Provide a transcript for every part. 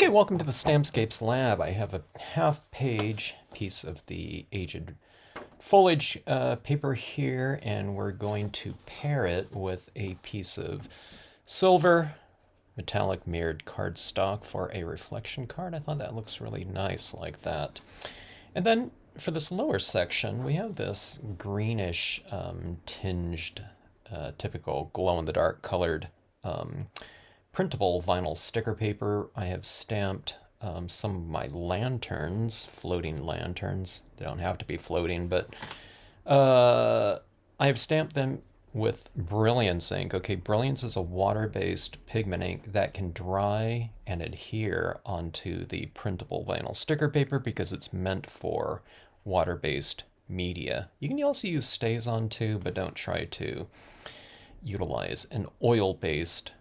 Okay, welcome to the Stampscapes lab. I have a half-page piece of the aged foliage paper here, and we're going to pair it with a piece of silver metallic mirrored cardstock for a reflection card. I thought that looks really nice like that. And then for this lower section, we have this greenish tinged, typical glow-in-the-dark colored printable vinyl sticker paper. I have stamped some of my lanterns, floating lanterns. They don't have to be floating, but I have stamped them with Brilliance ink. Okay, Brilliance is a water-based pigment ink that can dry and adhere onto the printable vinyl sticker paper because it's meant for water-based media. You can also use StazOn too, but don't try to utilize an oil-based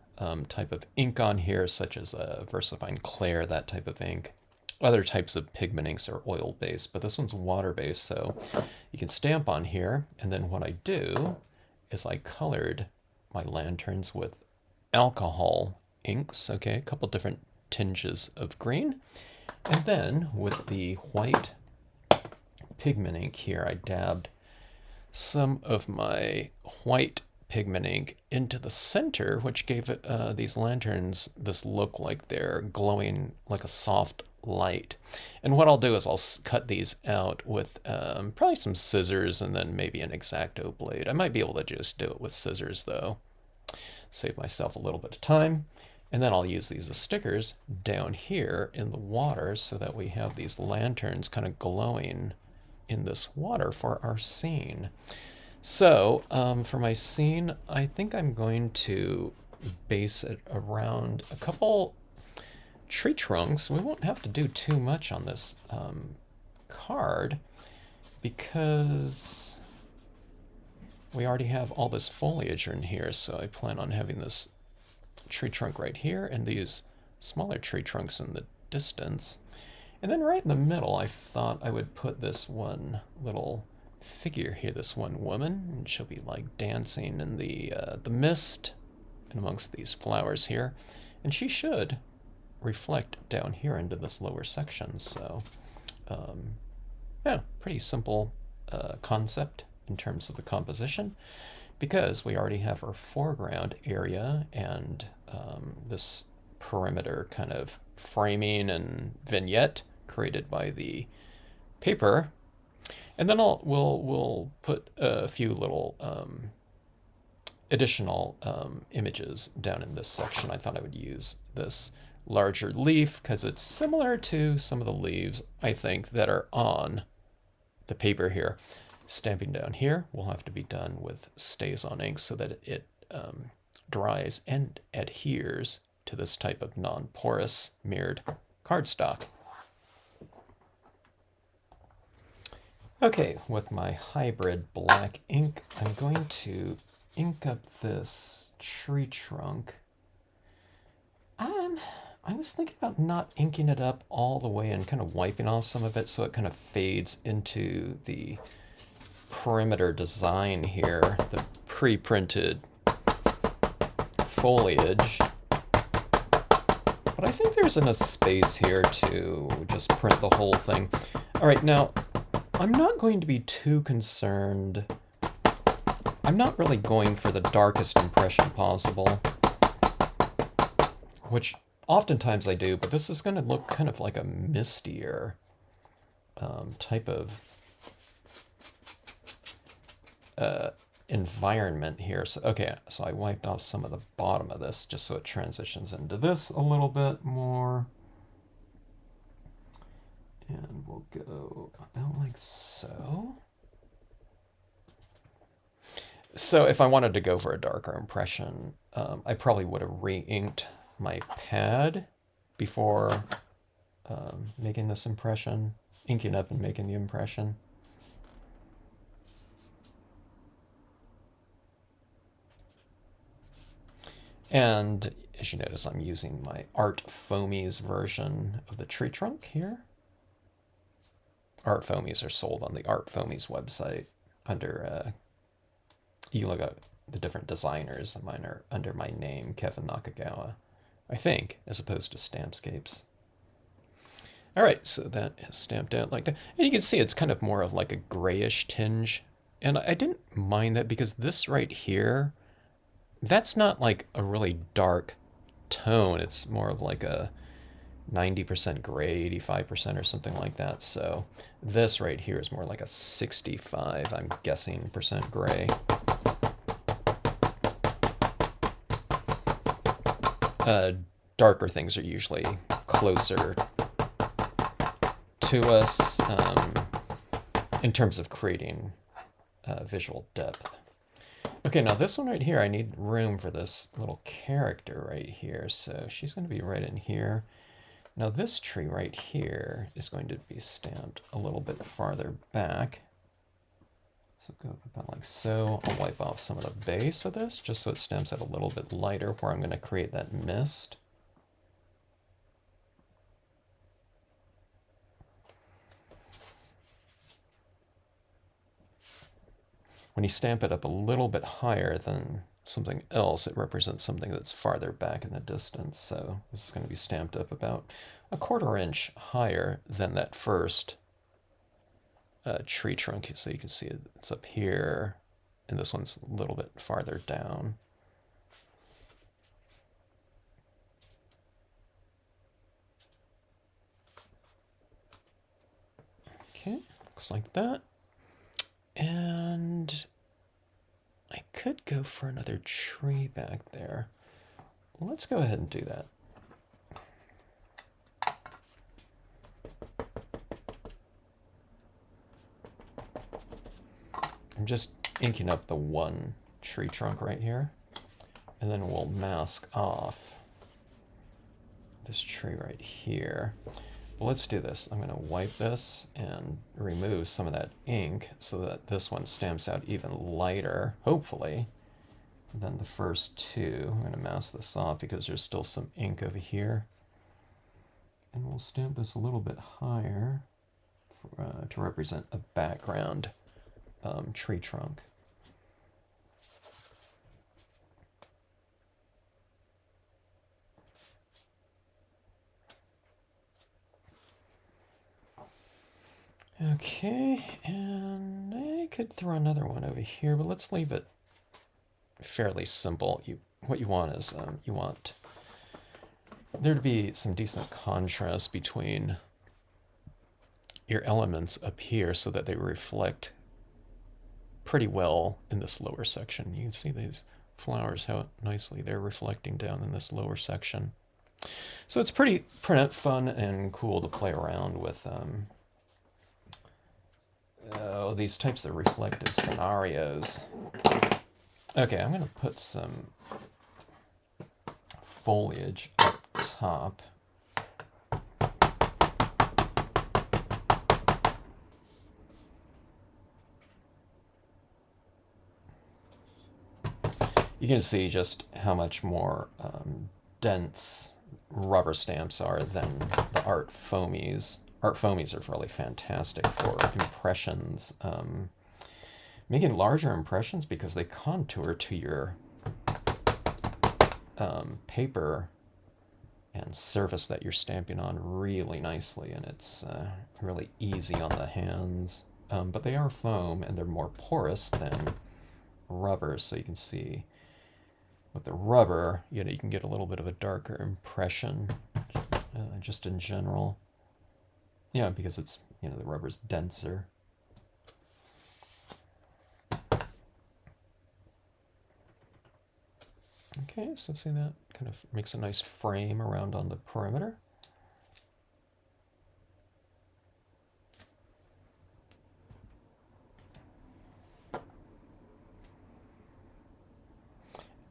type of ink on here, such as a VersaFine Clair, that type of ink. Other types of pigment inks are oil-based, but this one's water-based, so you can stamp on here. And then what I do is I colored my lanterns with alcohol inks, okay, a couple different tinges of green. And then with the white pigment ink here, I dabbed some of my white pigment ink into the center, which gave it, these lanterns this look like they're glowing like a soft light. And what I'll do is I'll cut these out with probably some scissors and then maybe an X-Acto blade. I might be able to just do it with scissors though. Save myself a little bit of time. And then I'll use these as stickers down here in the water so that we have these lanterns kind of glowing in this water for our scene. So for my scene, I think I'm going to base it around a couple tree trunks. We won't have to do too much on this card because we already have all this foliage in here. So I plan on having this tree trunk right here and these smaller tree trunks in the distance. And then right in the middle, I thought I would put this one little figure here, this one woman, and she'll be like dancing in the mist and amongst these flowers here, and she should reflect down here into this lower section. So yeah, pretty simple concept in terms of the composition, because we already have our foreground area and this perimeter kind of framing and vignette created by the paper. And then we'll put a few little additional images down in this section. I thought I would use this larger leaf because it's similar to some of the leaves, I think, that are on the paper here. Stamping down here will have to be done with StazOn ink so that it dries and adheres to this type of non-porous mirrored cardstock. Okay, with my hybrid black ink, I'm going to ink up this tree trunk. I was thinking about not inking it up all the way and kind of wiping off some of it so it kind of fades into the perimeter design here, the pre-printed foliage. But I think there's enough space here to just print the whole thing. All right, now, I'm not going to be too concerned. I'm not really going for the darkest impression possible, which oftentimes I do, but this is going to look kind of like a mistier type of environment here. So, okay, so I wiped off some of the bottom of this just so it transitions into this a little bit more. And we'll go about like so. So if I wanted to go for a darker impression, I probably would have re-inked my pad before making this impression, inking up and making the impression. And as you notice, I'm using my Art Foamies version of the tree trunk here. Art Foamies are sold on the Art Foamies website under, you look at the different designers, mine are under my name, Kevin Nakagawa, I think, as opposed to Stampscapes. All right, so that is stamped out like that. And you can see it's kind of more of like a grayish tinge. And I didn't mind that because this right here, that's not like a really dark tone. It's more of like a 90% gray, 85% or something like that. So this right here is more like a 65, I'm guessing, percent gray. Uh, Darker things are usually closer to us in terms of creating visual depth. Okay, now this one right here, I need room for this little character right here. So she's going to be right in here. Now this tree right here is going to be stamped a little bit farther back. So go about like so. I'll wipe off some of the base of this just so it stamps out a little bit lighter where I'm going to create that mist. When you stamp it up a little bit higher than something else, it represents something that's farther back in the distance. So this is going to be stamped up about a 1/4 inch higher than that first tree trunk. So you can see it's up here, and this one's a little bit farther down. Okay, looks like that. And I could go for another tree back there. Let's go ahead and do that. I'm just inking up the one tree trunk right here, and then we'll mask off this tree right here. But let's do this. I'm going to wipe this and remove some of that ink so that this one stamps out even lighter, hopefully, than the first two. I'm going to mask this off because there's still some ink over here. And we'll stamp this a little bit higher to represent a background tree trunk. Okay, and I could throw another one over here, but let's leave it fairly simple. What you want is you want there to be some decent contrast between your elements up here so that they reflect pretty well in this lower section. You can see these flowers, how nicely they're reflecting down in this lower section. So it's pretty fun and cool to play around with these types of reflective scenarios. Okay, I'm going to put some foliage up top. You can see just how much more dense rubber stamps are than the art foamies. Art foamies are really fantastic for impressions. Making larger impressions because they contour to your paper and surface that you're stamping on really nicely, and it's really easy on the hands. But they are foam and they're more porous than rubber, so you can see with the rubber, you can get a little bit of a darker impression just in general. Yeah, because it's, the rubber's denser. Okay, so see that kind of makes a nice frame around on the perimeter.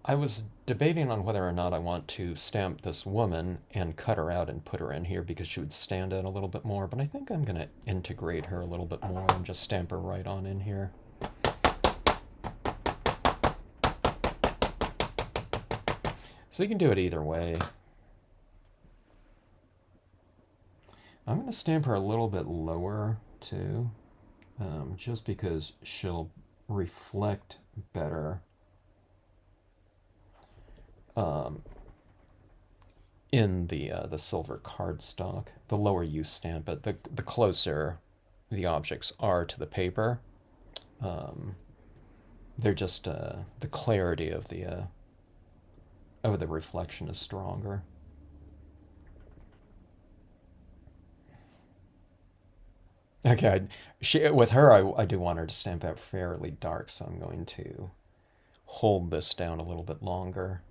I was debating on whether or not I want to stamp this woman and cut her out and put her in here because she would stand out a little bit more, but I think I'm going to integrate her a little bit more and just stamp her right on in here. So you can do it either way. I'm going to stamp her a little bit lower too, just because she'll reflect better in the silver cardstock. The lower you stamp it, the closer the objects are to the paper. Um, they're just the clarity of the reflection is stronger. Okay, with her, I do want her to stamp out fairly dark, so I'm going to hold this down a little bit longer.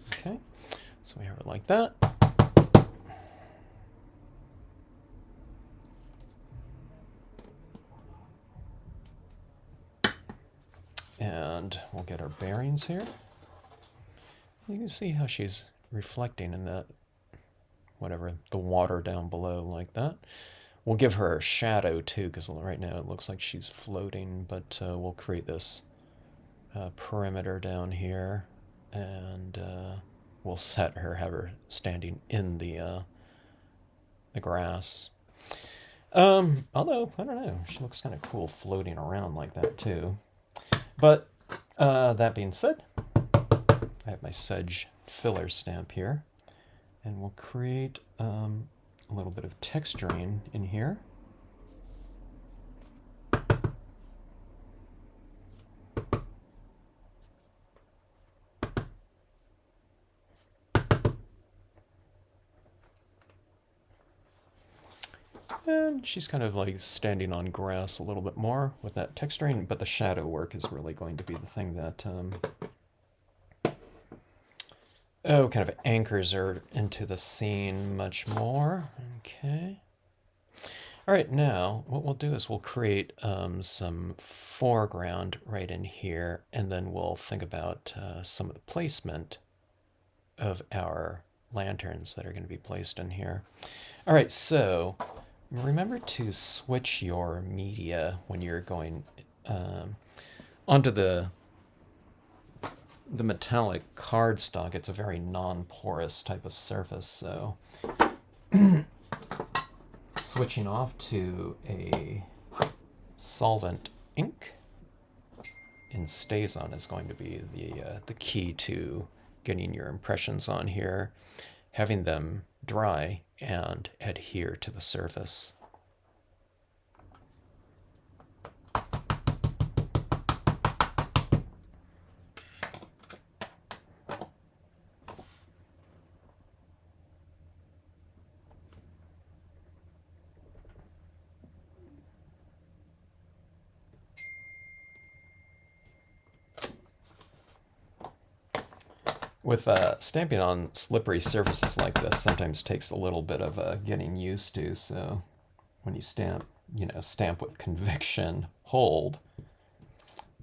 Okay, so we have it like that. And we'll get our bearings here. You can see how she's reflecting in that, whatever, the water down below like that. We'll give her a shadow too, because right now it looks like she's floating, but we'll create this perimeter down here, and we'll have her standing in the grass. Although, I don't know, she looks kind of cool floating around like that too. But that being said, I have my sedge filler stamp here, and we'll create a little bit of texturing in here. And she's kind of like standing on grass a little bit more with that texturing, but the shadow work is really going to be the thing that kind of anchors her into the scene much more. Okay. All right, now what we'll do is we'll create some foreground right in here, and then we'll think about some of the placement of our lanterns that are going to be placed in here. All right, so remember to switch your media when you're going onto the metallic cardstock. It's a very non-porous type of surface, so switching off to a solvent ink in StazOn is going to be the key to getting your impressions on here, having them dry and adhere to the surface. With stamping on slippery surfaces like this, sometimes takes a little bit of getting used to. So when you stamp, stamp with conviction, hold.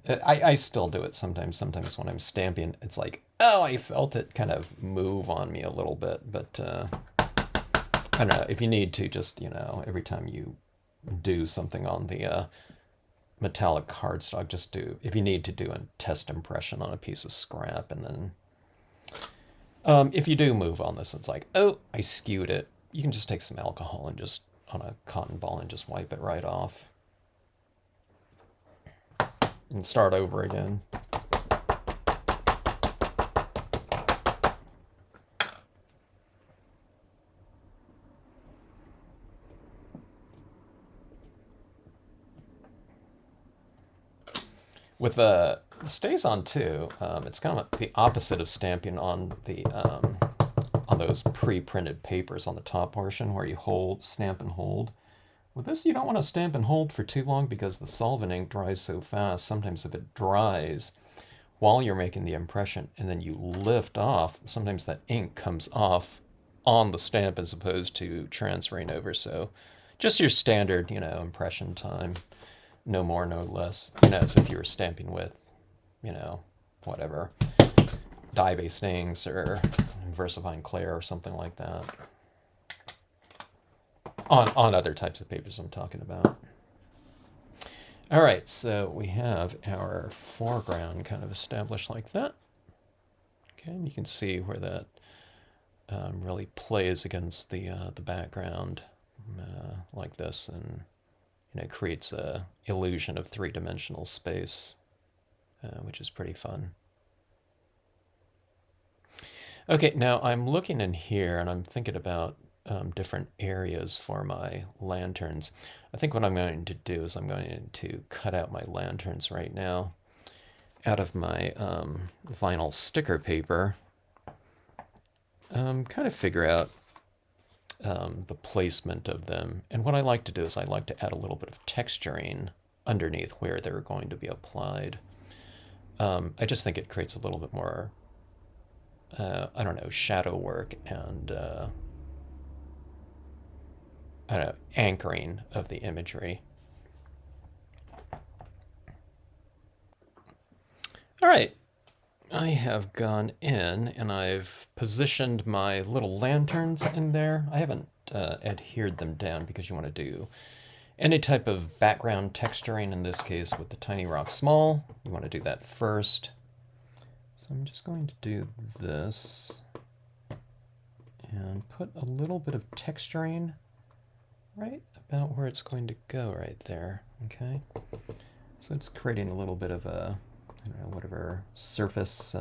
I still do it sometimes. Sometimes when I'm stamping, it's like, oh, I felt it kind of move on me a little bit. But I don't know. If you need to, just, every time you do something on the metallic cardstock, just if you need to do a test impression on a piece of scrap, and then if you do move on this, it's like, oh, I skewed it. You can just take some alcohol and just on a cotton ball and just wipe it right off. And start over again. With the StazOn too, it's kind of the opposite of stamping on the on those pre-printed papers on the top portion where you stamp and hold. With this, you don't want to stamp and hold for too long because the solvent ink dries so fast. Sometimes if it dries while you're making the impression and then you lift off, sometimes that ink comes off on the stamp as opposed to transferring over. So just your standard, impression time. No more, no less. As if you were stamping with, whatever, dye-based inks or VersaFine Clear or something like that. On other types of papers I'm talking about. All right, so we have our foreground kind of established like that. Okay, and you can see where that really plays against the background like this, and creates a illusion of three-dimensional space, which is pretty fun. Okay, now I'm looking in here and I'm thinking about different areas for my lanterns. I think what I'm going to do is I'm going to cut out my lanterns right now out of my vinyl sticker paper. Kind of figure out the placement of them. And what I like to do is I like to add a little bit of texturing underneath where they're going to be applied. I just think it creates a little bit more, I don't know, shadow work and, I don't know, anchoring of the imagery. All right, I have gone in and I've positioned my little lanterns in there. I haven't adhered them down because you want to do any type of background texturing, in this case with the Tiny Rock Small. You want to do that first. So I'm just going to do this and put a little bit of texturing right about where it's going to go right there. Okay, so it's creating a little bit of a, I don't know, whatever surface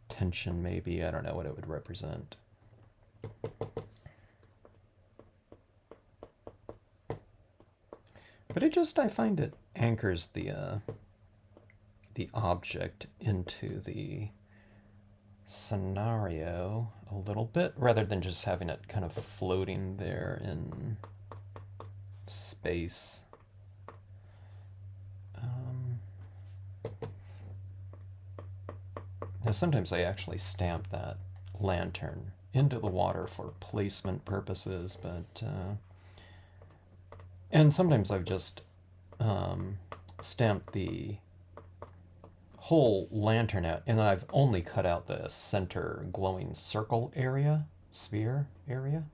tension maybe. I don't know what it would represent. But it just, I find it anchors the object into the scenario a little bit, rather than just having it kind of floating there in space. Now sometimes I actually stamp that lantern into the water for placement purposes, but and sometimes I've just stamped the whole lantern out, and I've only cut out the center glowing circle area, sphere area.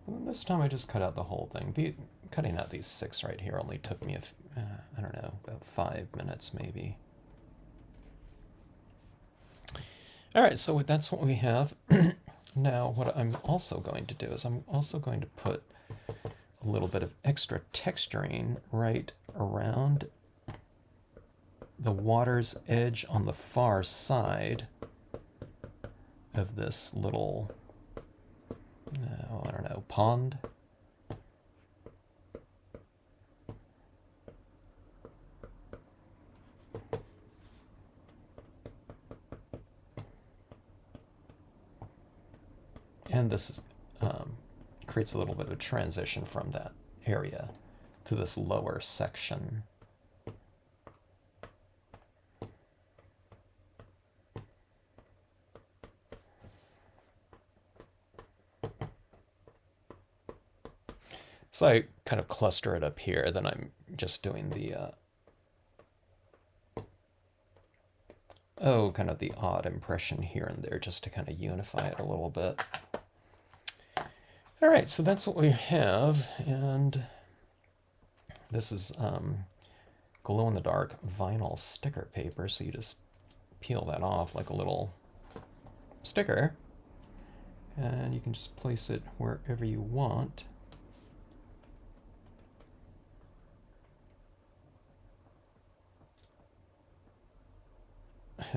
And this time I just cut out the whole thing. Cutting out these 6 right here only took me, I don't know, about 5 minutes maybe. All right, so that's what we have. Now, what I'm also going to do is I'm also going to put a little bit of extra texturing right around the water's edge on the far side of this little, I don't know, pond. And this creates a little bit of a transition from that area to this lower section. So I kind of cluster it up here, then I'm just doing the, kind of the odd impression here and there just to kind of unify it a little bit. All right, so that's what we have, and this is glow-in-the-dark vinyl sticker paper, so you just peel that off like a little sticker, and you can just place it wherever you want.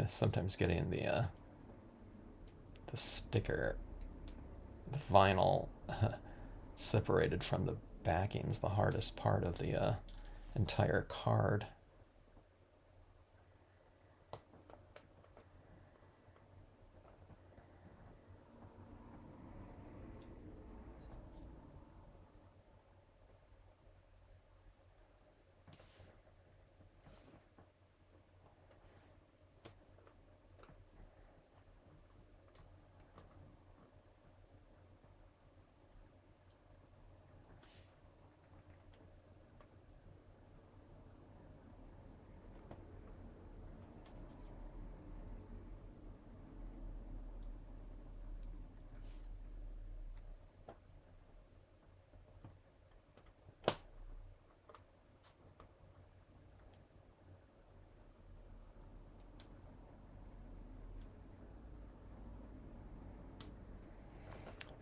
Sometimes getting the sticker, the vinyl separated from the backing is the hardest part of the entire card.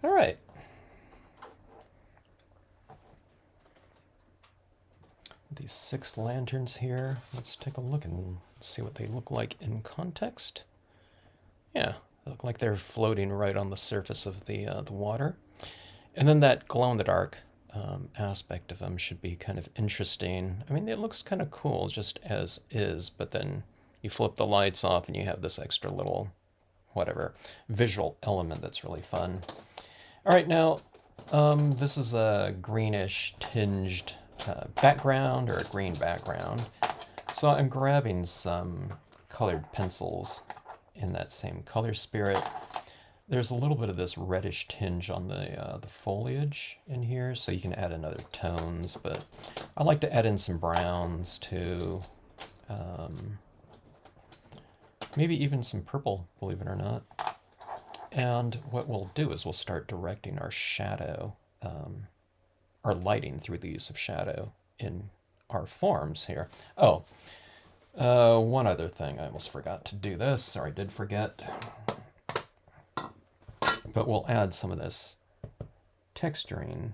All right. These 6 lanterns here. Let's take a look and see what they look like in context. Yeah, they look like they're floating right on the surface of the water. And then that glow-in-the-dark aspect of them should be kind of interesting. I mean, it looks kind of cool just as is, but then you flip the lights off and you have this extra little, whatever, visual element that's really fun. All right, now this is a greenish tinged background, or a green background. So I'm grabbing some colored pencils in that same color spirit. There's a little bit of this reddish tinge on the foliage in here, so you can add in other tones, but I like to add in some browns too. Maybe even some purple, believe it or not. And what we'll do is we'll start directing our shadow, our lighting through the use of shadow in our forms here. Oh, one other thing. I almost forgot to do this, or I did forget. But we'll add some of this texturing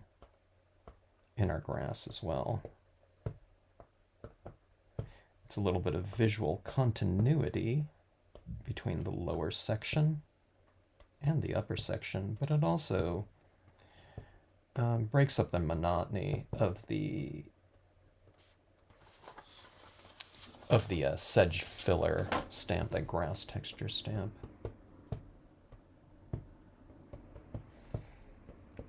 in our grass as well. It's a little bit of visual continuity between the lower section and the upper section, but it also breaks up the monotony of the sedge filler stamp, that grass texture stamp.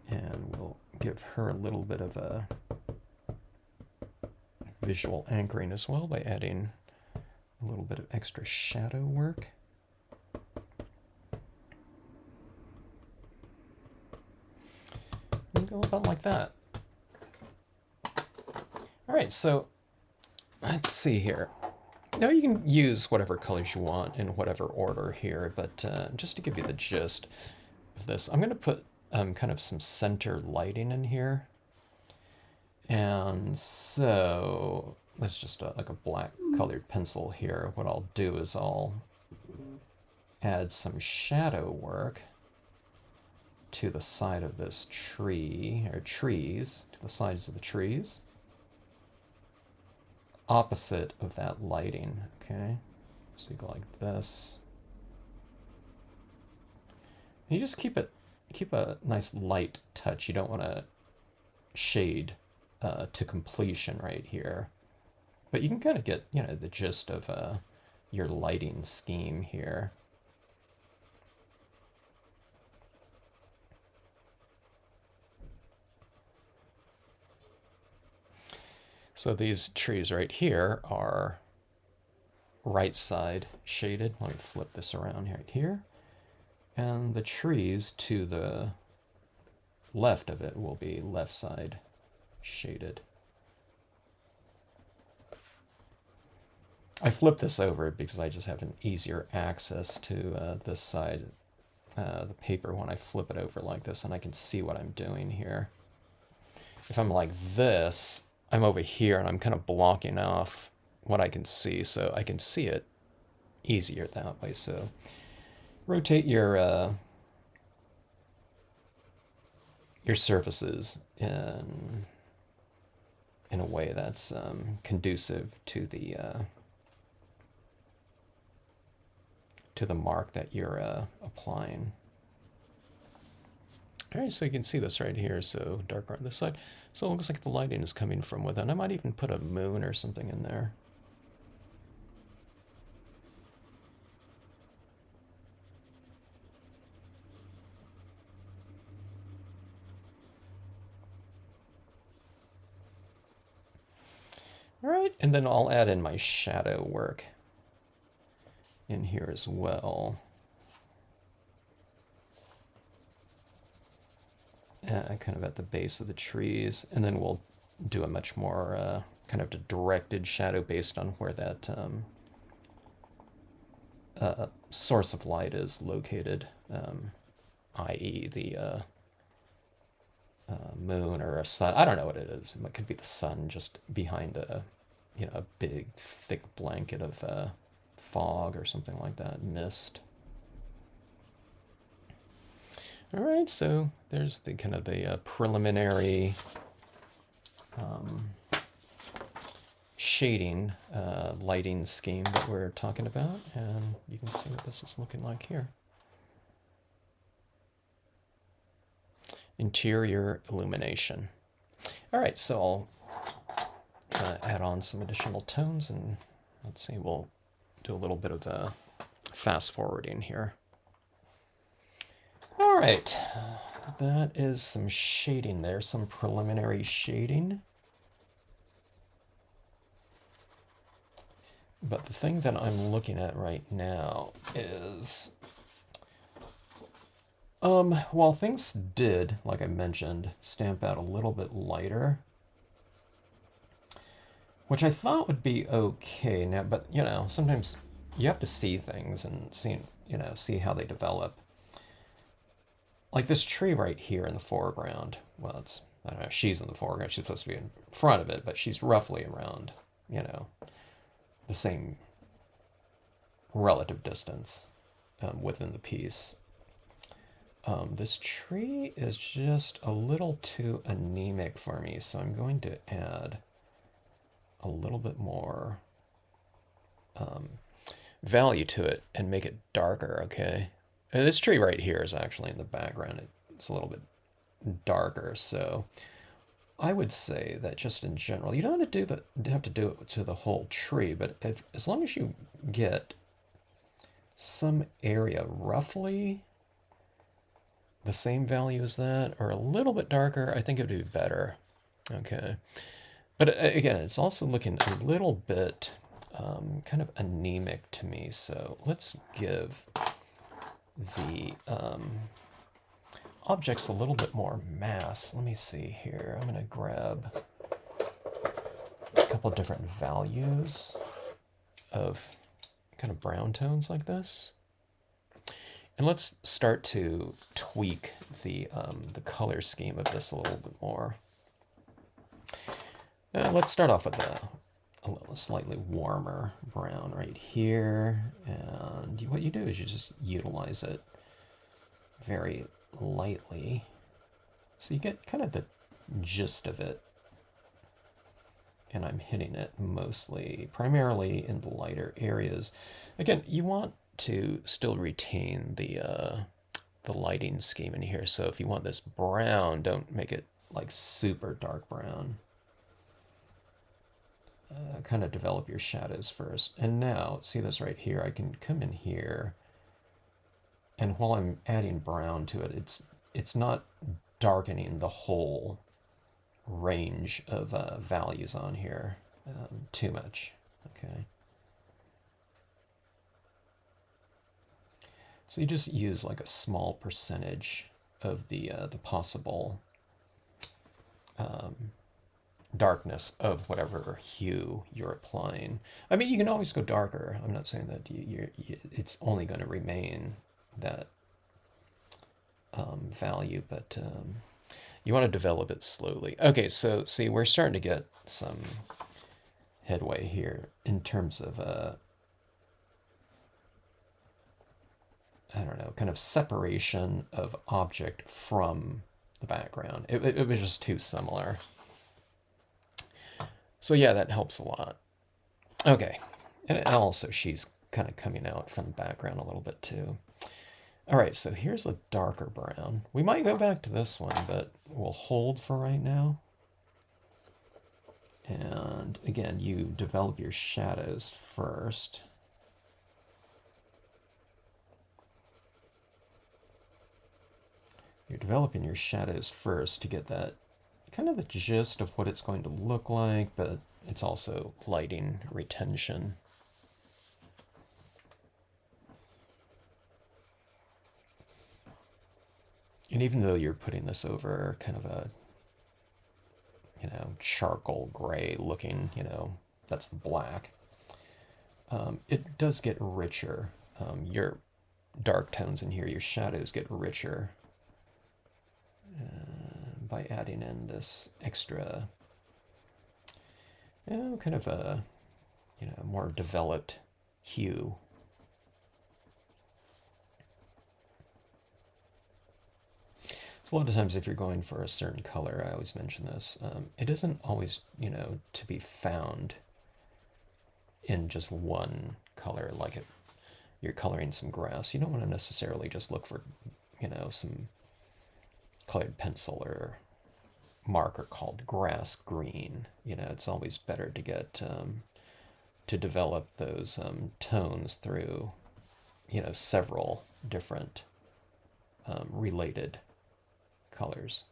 And we'll give her a little bit of a visual anchoring as well by adding a little bit of extra shadow work. And go about like that. All right, so let's see here. Now you can use whatever colors you want in whatever order here, but just to give you the gist of this, I'm going to put kind of some center lighting in here. And so let's just like a black colored pencil here. What I'll do is I'll add some shadow work to the side of this tree, or trees, to the sides of the trees, opposite of that lighting, okay? So you go like this. And you just keep a nice light touch. You don't want to shade to completion right here. But you can kind of get, the gist of your lighting scheme here. So these trees right here are right side shaded. Let me flip this around right here. And the trees to the left of it will be left side shaded. I flip this over because I just have an easier access to this side, the paper, when I flip it over like this, and I can see what I'm doing here. If I'm like this, I'm over here and I'm kind of blocking off what I can see, so I can see it easier that way. So rotate your surfaces in a way that's conducive to the mark that you're applying. All right, so you can see this right here, so darker on this side. So it looks like the lighting is coming from within. I might even put a moon or something in there. All right, and then I'll add in my shadow work in here as well. Kind of at the base of the trees, and then we'll do a much more kind of directed shadow based on where that source of light is located, i.e. the moon or a sun. I don't know what it is. It could be the sun just behind a big thick blanket of fog or something like that, mist. All right, so there's the kind of the preliminary shading, lighting scheme that we're talking about, and you can see what this is looking like here. Interior illumination. All right, so I'll add on some additional tones, and let's see, we'll do a little bit of fast forwarding here. All right, that is some shading there, some preliminary shading. But the thing that I'm looking at right now is, while things did, like I mentioned, stamp out a little bit lighter, which I thought would be okay now, but you know, sometimes you have to see things and see how they develop. Like this tree right here in the foreground. Well, it's, I don't know, she's in the foreground. She's supposed to be in front of it, but she's roughly around, the same relative distance within the piece. This tree is just a little too anemic for me, so I'm going to add a little bit more value to it and make it darker, okay? And this tree right here is actually in the background. It's a little bit darker, so I would say that just in general, you don't have to do it to the whole tree, but as long as you get some area roughly the same value as that, or a little bit darker, I think it would be better. Okay. But again, it's also looking a little bit kind of anemic to me, so let's give the objects a little bit more mass. Let me see here. I'm going to grab a couple of different values of kind of brown tones like this. And let's start to tweak the color scheme of this a little bit more. Let's start off with a slightly warmer brown right here. And what you do is you just utilize it very lightly. So you get kind of the gist of it. And I'm hitting it primarily in the lighter areas. Again, you want to still retain the lighting scheme in here. So if you want this brown, don't make it like super dark brown. Kind of develop your shadows first. And now, see this right here? I can come in here, and while I'm adding brown to it, it's not darkening the whole range of values on here too much. Okay. So you just use like a small percentage of the possible darkness of whatever hue you're applying. I mean, you can always go darker. I'm not saying that it's only going to remain that value, but you want to develop it slowly. Okay, so see, we're starting to get some headway here in terms of I don't know, kind of separation of object from the background. It was just too similar. So yeah, that helps a lot. Okay, and also she's kind of coming out from the background a little bit too. All right, so here's a darker brown. We might go back to this one, but we'll hold for right now. And again, you develop your shadows first. You're developing your shadows first to get that kind of the gist of what it's going to look like, but it's also lighting retention. And even though you're putting this over kind of a, charcoal gray looking, that's the black, it does get richer. Your dark tones in here, your shadows get richer by adding in this extra, kind of a, more developed hue. So a lot of times if you're going for a certain color, I always mention this, it isn't always, to be found in just one color. Like if you're coloring some grass, you don't want to necessarily just look for, some colored pencil or marker called grass green. You know, it's always better to get to develop those tones through, you know, several different related colors.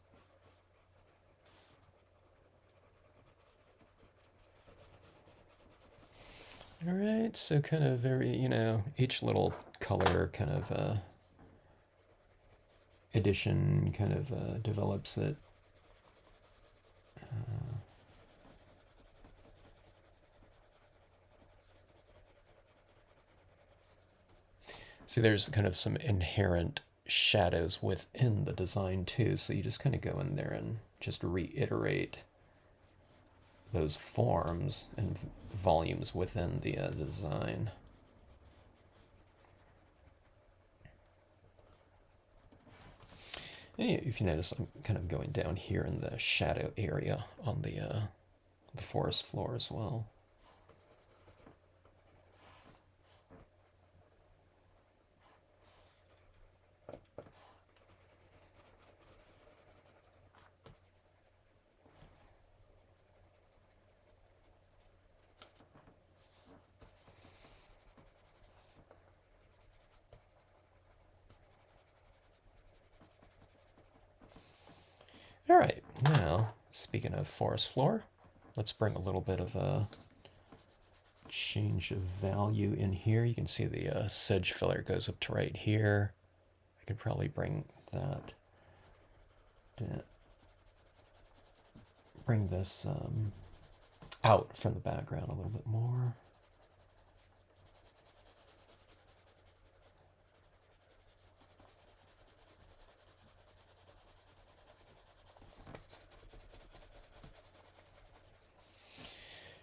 All right, so kind of very, you know, each little color kind of addition kind of develops it. See, there's kind of some inherent shadows within the design too, so you just kind of go in there and just reiterate those forms and volumes within the design. And if you notice, I'm kind of going down here in the shadow area on the forest floor as well. All right, now, speaking of forest floor, let's bring a little bit of a change of value in here. You can see the sedge filler goes up to right here. I could probably bring that, bring this out from the background a little bit more.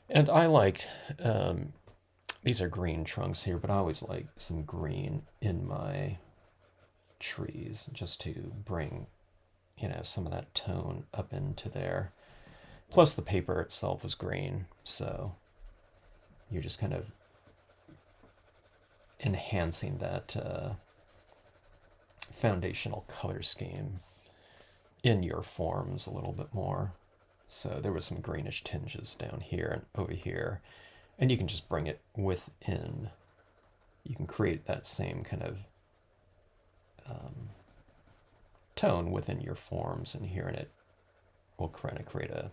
And I liked, these are green trunks here, but I always like some green in my trees just to bring, you know, some of that tone up into there. Plus the paper itself was green, so you're just kind of enhancing that foundational color scheme in your forms a little bit more. So there was some greenish tinges down here and over here, and you can just bring it within. You can create that same kind of tone within your forms in here, and it will kind of create a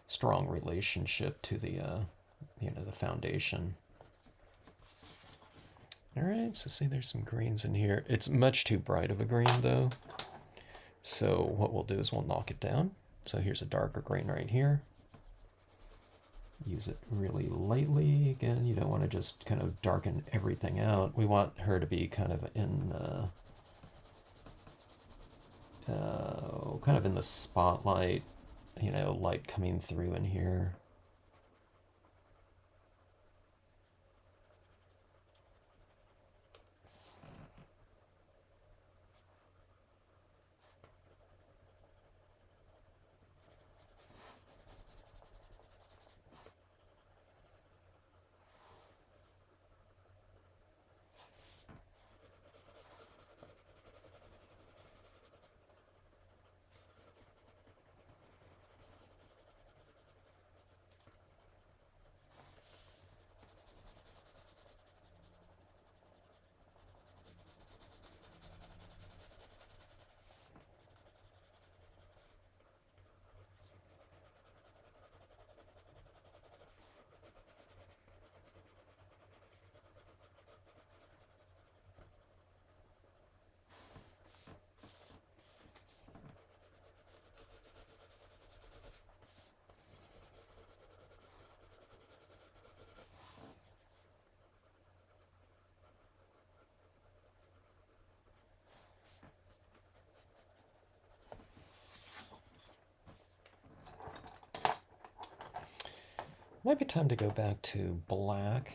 strong relationship to the you know, the foundation. All right, so see there's some greens in here. It's much too bright of a green though. So what we'll do is we'll knock it down. So here's a darker green right here. Use it really lightly. Again, you don't want to just kind of darken everything out. We want her to be kind of in kind of in the spotlight, you know, light coming through in here. Might be time to go back to black.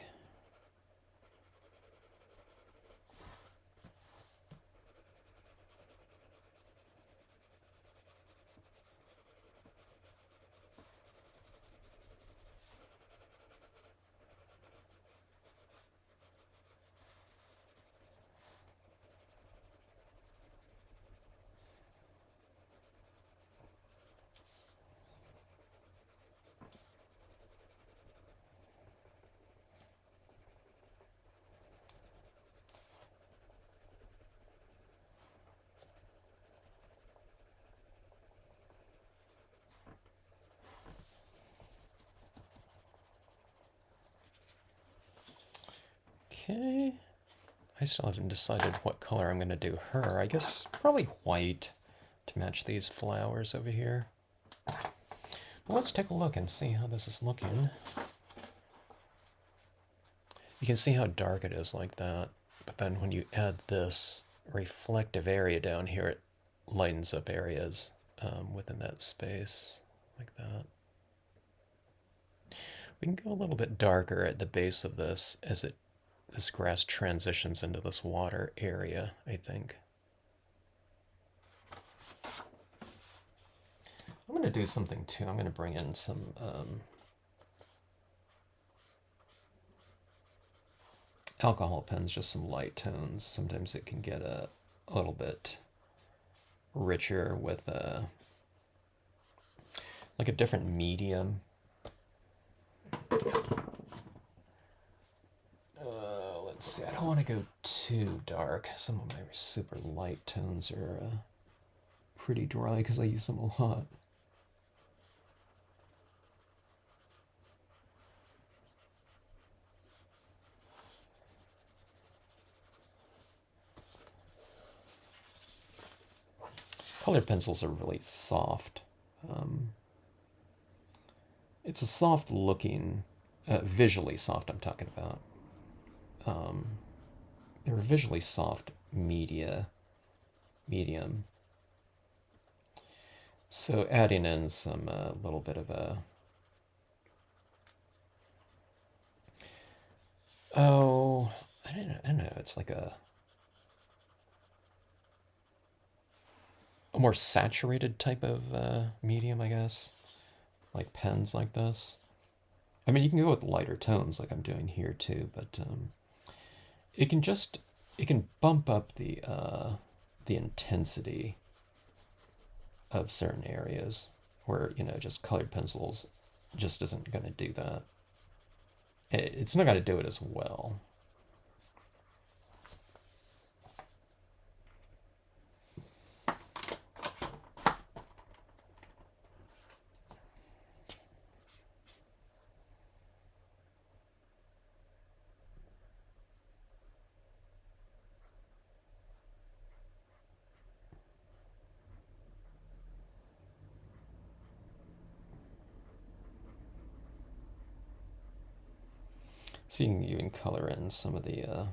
Okay. I still haven't decided what color I'm going to do her. I guess probably white to match these flowers over here. But let's take a look and see how this is looking. You can see how dark it is like that. But then when you add this reflective area down here, it lightens up areas within that space like that. We can go a little bit darker at the base of this as this grass transitions into this water area, I think. I'm going to do something too. I'm going to bring in some alcohol pens, just some light tones. Sometimes it can get a little bit richer with like a different medium. Let's see, I don't want to go too dark. Some of my super light tones are pretty dry because I use them a lot. Colored pencils are really soft. It's a soft looking, visually soft I'm talking about. They're a visually soft medium. So adding in some little bit of a, I don't know, it's like a more saturated type of medium, I guess, like pens like this. I mean, you can go with lighter tones like I'm doing here too, but it can bump up the intensity of certain areas where, just colored pencils just isn't going to do that. It's not going to do it as well. So you can color in some of the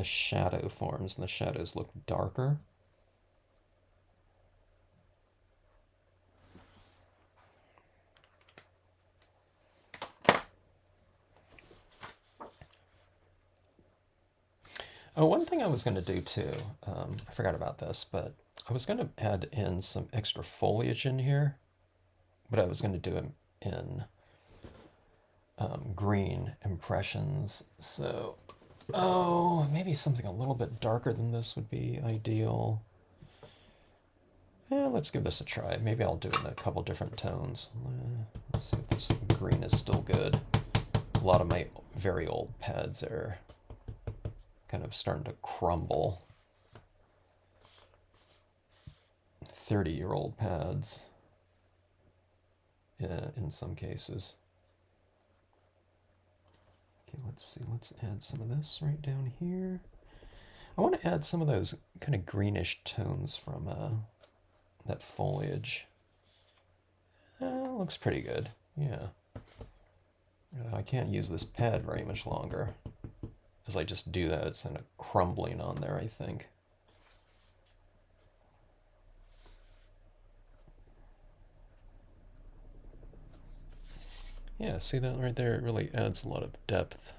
shadow forms, and the shadows look darker. Oh, one thing I was going to do too, I forgot about this, but I was going to add in some extra foliage in here, but I was going to do it in green impressions. So, maybe something a little bit darker than this would be ideal. Yeah, let's give this a try. Maybe I'll do it in a couple different tones. Let's see if this green is still good. A lot of my very old pads are kind of starting to crumble. 30-year-old pads in some cases. Okay, let's see. Let's add some of this right down here. I want to add some of those kind of greenish tones from that foliage. Looks pretty good. Yeah. I can't use this pad very much longer. As I just do that, it's kind of crumbling on there, I think. Yeah, see that right there? It really adds a lot of depth.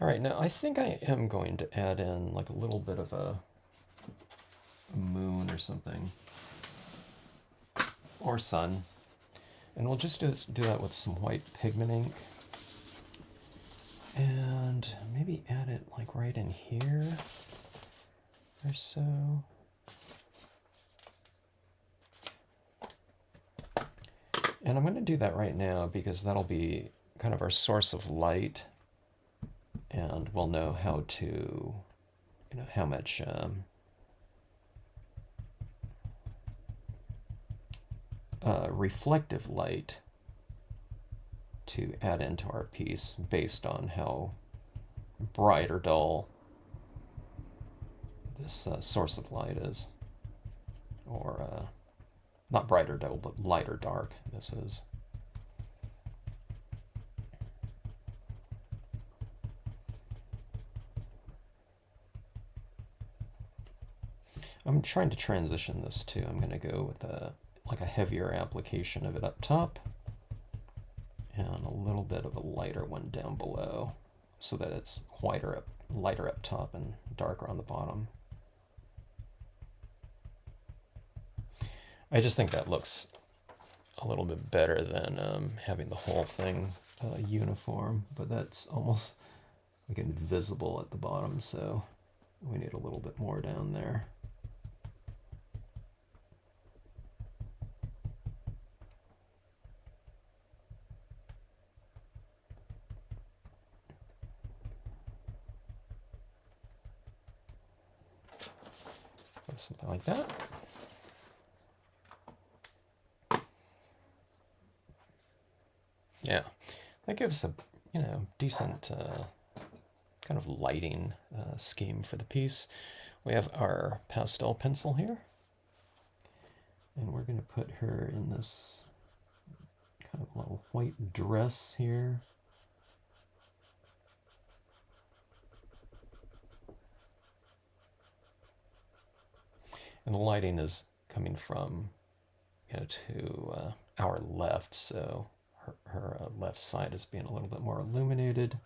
All right, now I think I am going to add in like a little bit of a moon or something, or sun, and we'll just do that with some white pigment ink. And maybe add it like right in here or so. And I'm going to do that right now because that'll be kind of our source of light, and we'll know how to, how much reflective light to add into our piece based on how bright or dull this source of light is. Or, not bright or dull, but light or dark this is. I'm trying to transition this too. I'm going to go with like a heavier application of it up top and a little bit of a lighter one down below so that it's lighter up top and darker on the bottom. I just think that looks a little bit better than having the whole thing uniform, but that's almost like invisible at the bottom, so we need a little bit more down there. Something like that. Yeah, that gives a decent kind of lighting scheme for the piece. We have our pastel pencil here, and we're going to put her in this kind of little white dress here. And the lighting is coming from, to our left, so her left side is being a little bit more illuminated.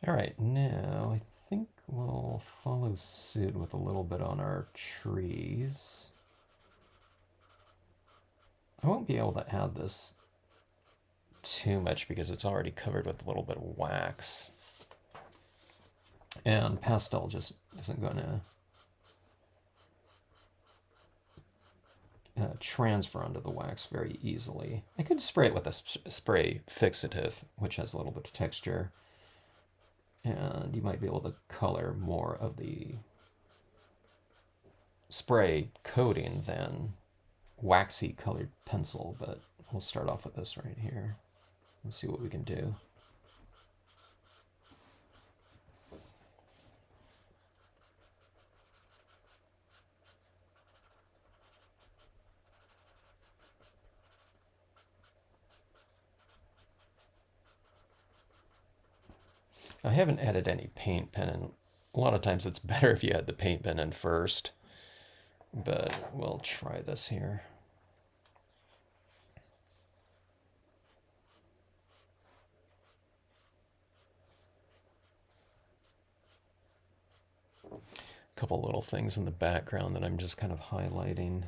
All right, now I think we'll follow suit with a little bit on our trees. I won't be able to add this too much because it's already covered with a little bit of wax. And pastel just isn't going to transfer onto the wax very easily. I could spray it with a spray fixative, which has a little bit of texture. And you might be able to color more of the spray coating than waxy colored pencil, but we'll start off with this right here and see what we can do. I haven't added any paint pen, and a lot of times it's better if you add the paint pen in first, but we'll try this here. A couple little things in the background that I'm just kind of highlighting.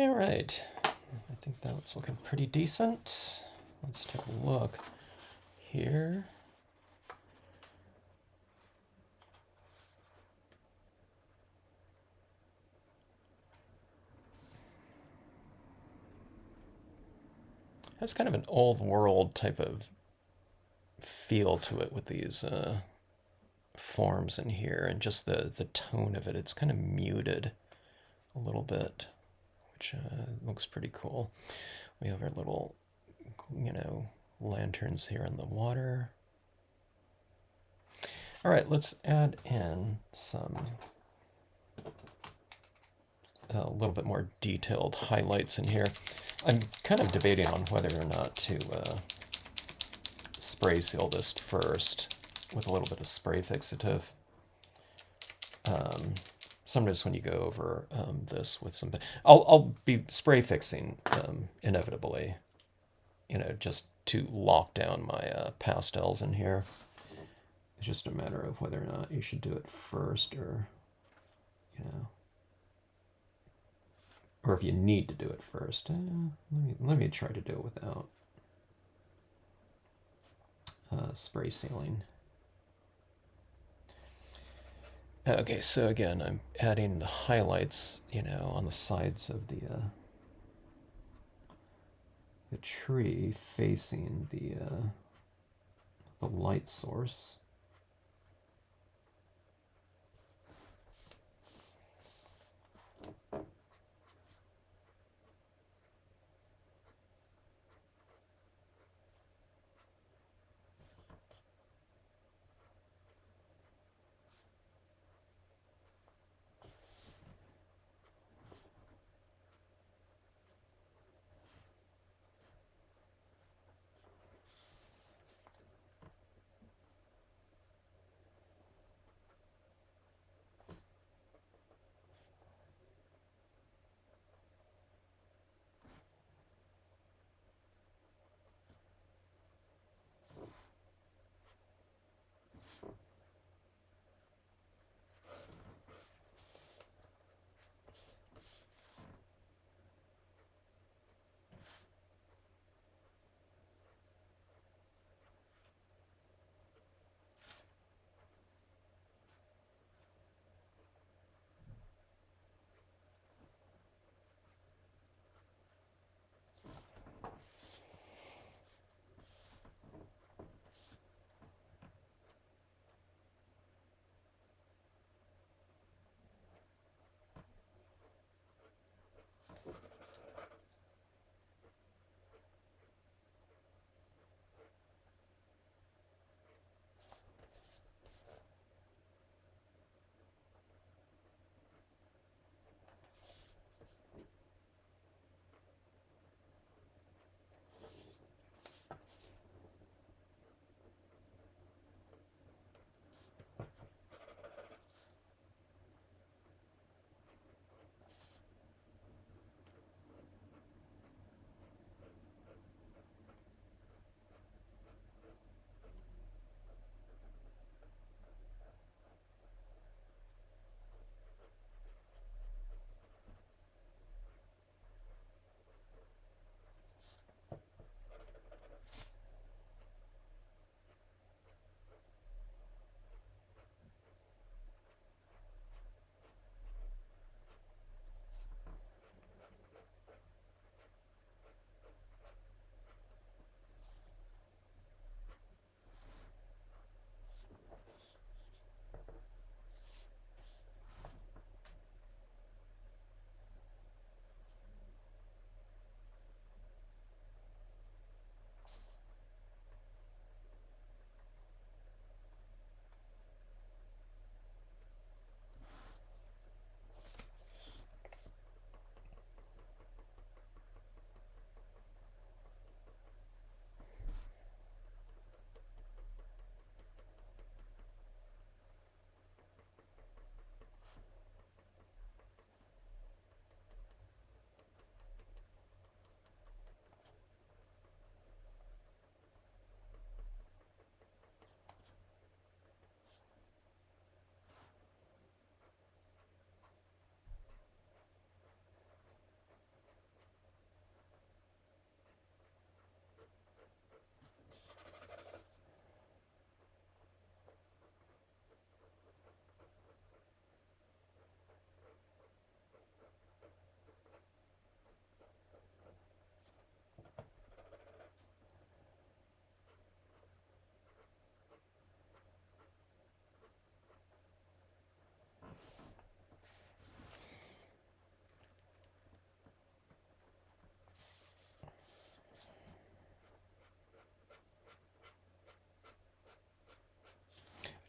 All right, I think that's looking pretty decent. Let's take a look here. Has kind of an old world type of feel to it with these forms in here, and just the tone of it. It's kind of muted a little bit, which looks pretty cool. We have our little, lanterns here in the water. All right, let's add in some a little bit more detailed highlights in here. I'm kind of debating on whether or not to spray seal this first with a little bit of spray fixative. Sometimes when you go over this with some, I'll be spray fixing inevitably, just to lock down my pastels in here. It's just a matter of whether or not you should do it first, or or if you need to do it first. Let me try to do it without spray sealing. Okay, so again, I'm adding the highlights, on the sides of the tree facing the light source.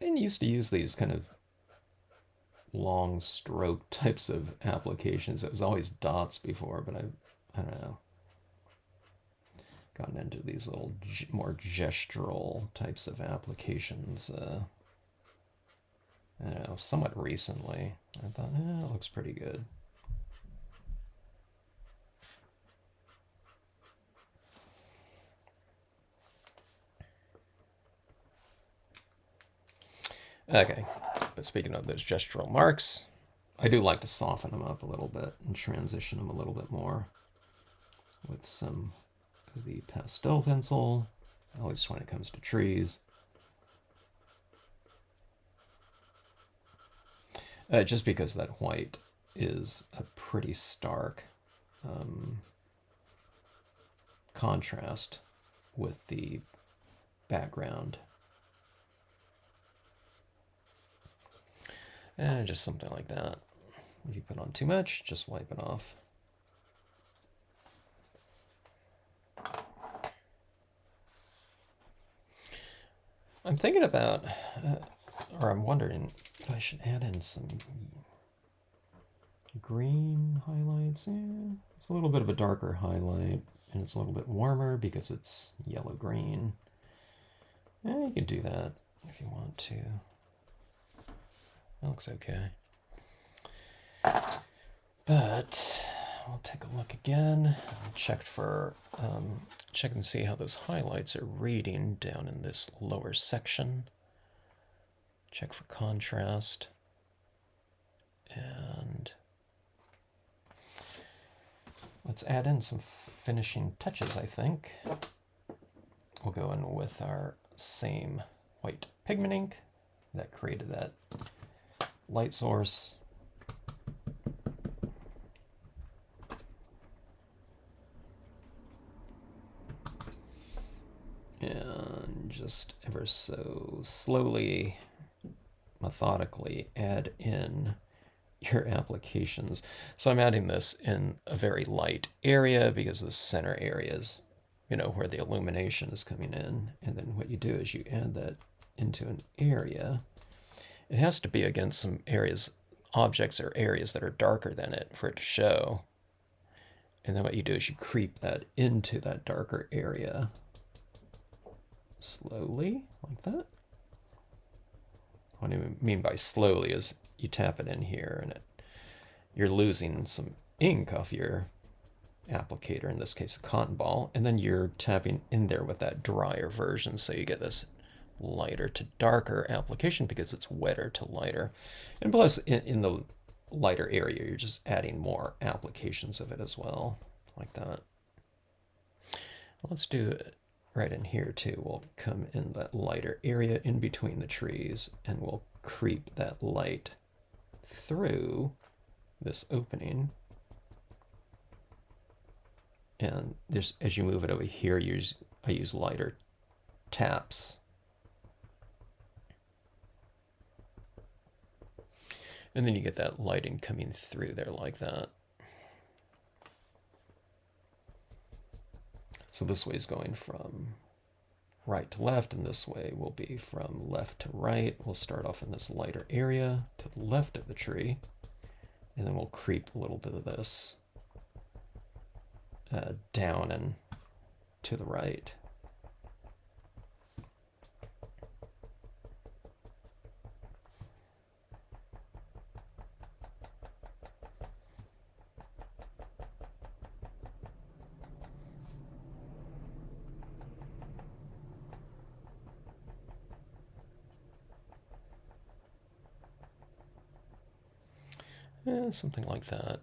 didn't used to use these kind of long stroke types of applications. It was always dots before, but I don't know, gotten into these little more gestural types of applications. I don't know, somewhat recently. I thought, it looks pretty good. Okay, but speaking of those gestural marks, I do like to soften them up a little bit and transition them a little bit more with some of the pastel pencil, always when it comes to trees. Just because that white is a pretty stark contrast with the background. And just something like that. If you put on too much, just wipe it off. I'm thinking about, or I'm wondering if I should add in some green highlights. Yeah, it's a little bit of a darker highlight, and it's a little bit warmer because it's yellow-green. Yeah, you can do that if you want to. That looks okay. But we'll take a look again. Check and see how those highlights are reading down in this lower section. Check for contrast. And let's add in some finishing touches, I think. We'll go in with our same white pigment ink that created that light source. And just ever so slowly, methodically add in your applications. So I'm adding this in a very light area because the center area is, where the illumination is coming in. And then what you do is you add that into an area. It has to be against some objects or areas that are darker than it for it to show. And then what you do is you creep that into that darker area slowly, like that. What I mean by slowly is you tap it in here and you're losing some ink off your applicator, in this case a cotton ball, and then you're tapping in there with that drier version so you get this lighter to darker application because it's wetter to lighter. And plus in the lighter area you're just adding more applications of it as well, like that. Let's do it right in here too. We'll come in that lighter area in between the trees and we'll creep that light through this opening. And there's, as you move it over here, I use lighter taps. And then you get that lighting coming through there like that. So this way is going from right to left, and this way will be from left to right. We'll start off in this lighter area to the left of the tree, and then we'll creep a little bit of this down and to the right. Yeah, something like that.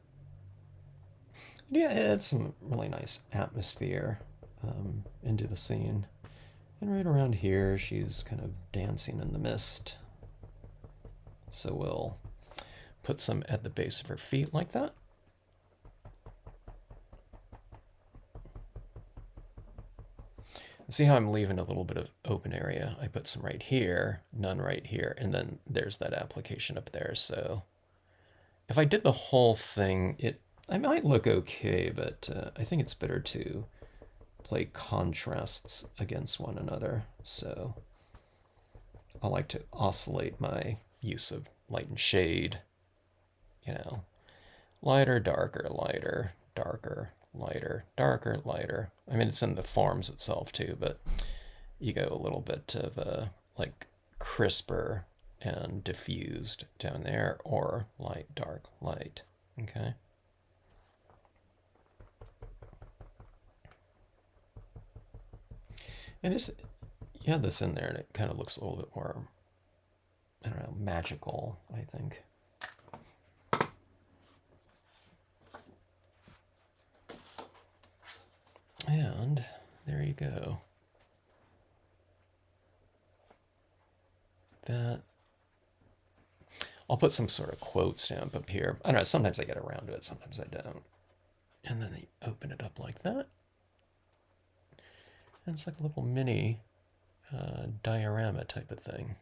Yeah, it's some really nice atmosphere into the scene. And right around here, she's kind of dancing in the mist. So we'll put some at the base of her feet like that. See how I'm leaving a little bit of open area? I put some right here, none right here, and then there's that application up there. So if I did the whole thing, I might look okay, but I think it's better to play contrasts against one another. So I like to oscillate my use of light and shade, you know, lighter, darker, lighter, darker, lighter, darker, lighter. I mean, it's in the forms itself too, but you go a little bit of like crisper and diffused down there, or light, dark, light. Okay. And just, you have this in there and it kind of looks a little bit more, I don't know, magical, I think. And there you go. That. I'll put some sort of quote stamp up here. I don't know, sometimes I get around to it, sometimes I don't. And then they open it up like that. And it's like a little mini diorama type of thing.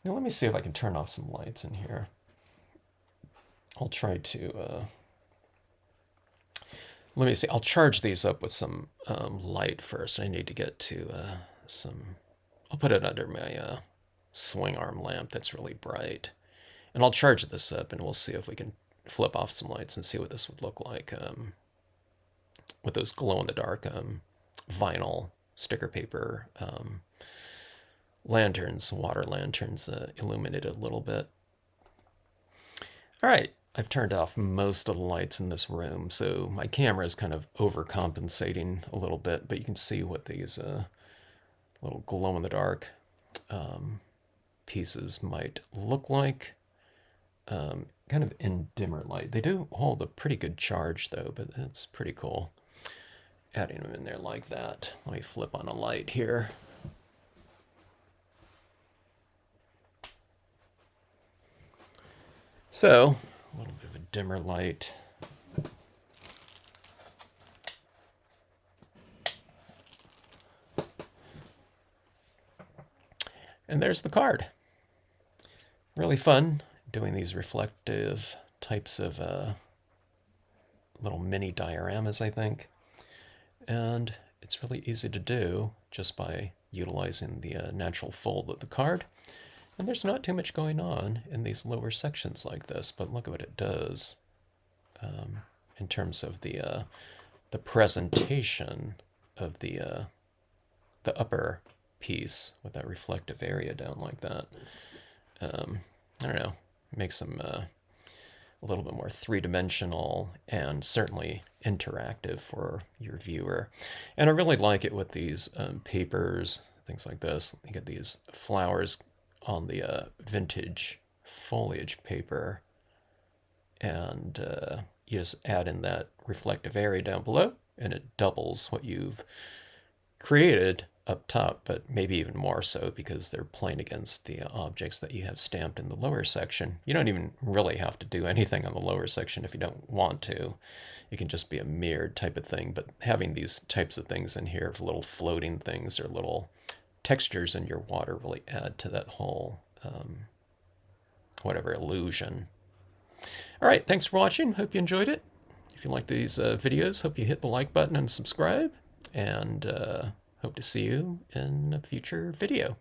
Now let me see if I can turn off some lights in here. I'll try to, let me see, I'll charge these up with some light first. I need to get to some, I'll put it under my swing arm lamp that's really bright. And I'll charge this up and we'll see if we can flip off some lights and see what this would look like with those glow-in-the-dark vinyl sticker paper lanterns, water lanterns illuminated a little bit. All right, I've turned off most of the lights in this room, so my camera is kind of overcompensating a little bit, but you can see what these little glow-in-the-dark pieces might look like. Kind of in dimmer light. They do hold a pretty good charge though, but that's pretty cool. Adding them in there like that. Let me flip on a light here. So, a little bit of a dimmer light. And there's the card. Really fun doing these reflective types of little mini dioramas, I think. And it's really easy to do just by utilizing the natural fold of the card. And there's not too much going on in these lower sections like this, but look at what it does in terms of the presentation of the upper piece with that reflective area down like that. I don't know, makes them a little bit more three-dimensional and certainly interactive for your viewer. And I really like it with these papers, things like this. You get these flowers on the vintage foliage paper, and you just add in that reflective area down below, and it doubles what you've created up top, but maybe even more so because they're playing against the objects that you have stamped in the lower section. You don't even really have to do anything on the lower section if you don't want to. It can just be a mirrored type of thing, but having these types of things in here, little floating things or little textures in your water, really add to that whole whatever illusion. All right, thanks for watching. Hope you enjoyed it. If you like these videos, hope you hit the like button and subscribe, and hope to see you in a future video.